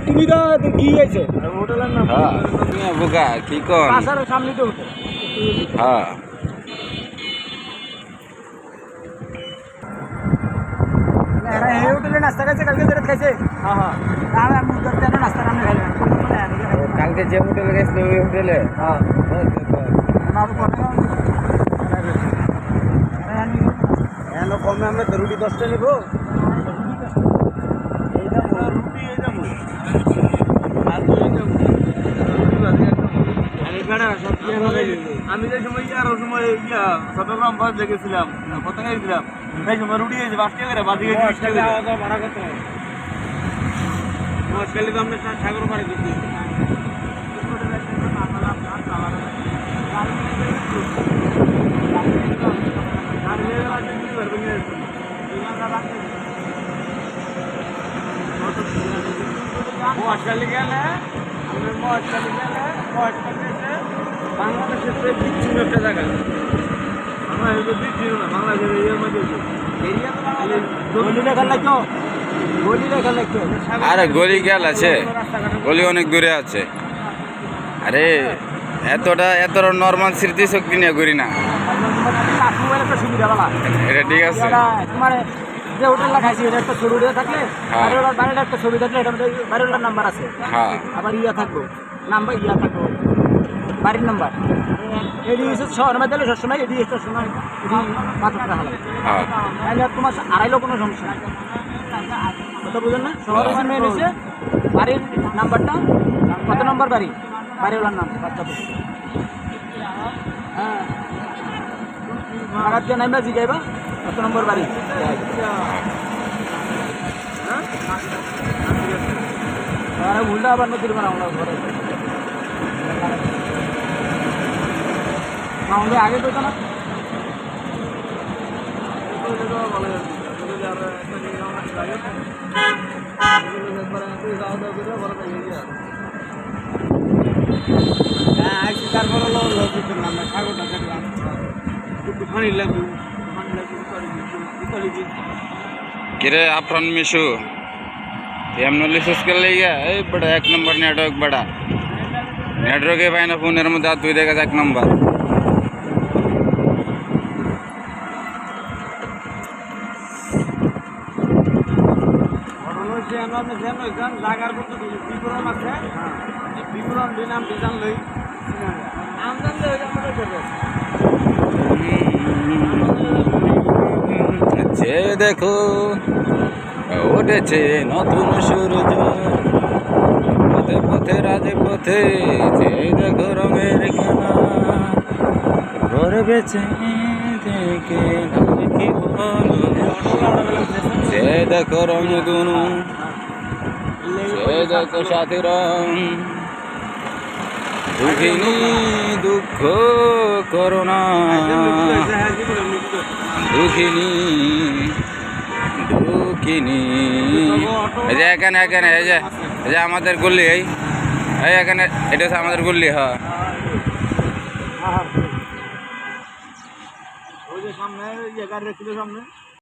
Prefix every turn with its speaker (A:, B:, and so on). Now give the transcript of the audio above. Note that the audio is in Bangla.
A: তুমি তো কি হয়েছে হোটেলের নাম
B: বোকা কি কর
A: সামনে তো হোটেল
B: হ্যাঁ
A: এই হোটেলে নাস্তা খাইছে কালকে যেটা খাইছে হ্যাঁ হ্যাঁ আমি নাস্তা আমি খাইলাম
B: কালকে যে হোটেলে গেছিল ওই হোটেলে
A: হ্যাঁ কমে আমরা রুটি 10টা নেব আমি যে সময় আর সময় চট্টগ্রাম বাস দেখেছিলাম কত গেছিলাম এই সময় রুটি গেছে 5 টাকা করে বাজি গেছে 20 টাকা ভাড়া কত মশকালি তো আমরা সাগর পারে গেছি মশকালি গেলে বাংলাদেশের বিচ্ছিন্ন একটা জায়গা আমরা বিচ্ছিন্ন না বাংলাদেশের এরিয়ার মধ্যে
B: আরে গলি গেল আছে গলি অনেক দূরে আছে আরে এতটা নর্মাল স্মৃতি শক্তি নিয়ে করি না এটা ঠিক আছে
A: যে হোটেলটা খাইছি এটা একটা ছবি থাকলে বাড়ির একটা ছবি থাকলে এটা বাড়ির নাম্বার আছে আবার থাকবো নাম্বার থাকবো বাড়ির নাম্বার এডি শহরের মধ্যে সবসময় এডি সময় মাথা হবে তাহলে তোমার আড়াইলেও কোনো সমস্যা নেই কথা বুঝলেন না শহরের মেন হয়েছে বাড়ির নাম্বারটা কত নম্বর বাড়ি বাড়িওয়ালার নাম বাচ্চা হ্যাঁ দিয়ে নামবা জিগাইবা কত নম্বর বাড়ি উল্টা আবার নদীর বানা ঘরে আমাদের আগে কইতো না
B: किरे अफरान मिशु एमनो लिसस कर लिया ए बड़ा एक नंबर नेटवर्क बड़ा नेटवर्क के भाई ना फोन में दात हुई देगा एक नंबर
A: জায়গার মধ্যে বিবরণ আছে বিবরণ দিলাম ডিজাইন লই নাম জানলে
B: যে দেখো উঠেছে নতুন সূর্য পথে পথে রাজপথে যে দেখো রঙের খেলা বেছে দেখে কি বলো যে দেখো রঙ দুনু যে দেখো সাথী রং দুঃখিনী দুঃখ করোনা দুঃখিনী দুঃখিনী এই যে এখানে এই যে আমাদের গল্লি এই এখানে এটা হচ্ছে আমাদের গল্লি হ্যাঁ
A: সামনে জায়গা রেখেছিল সামনে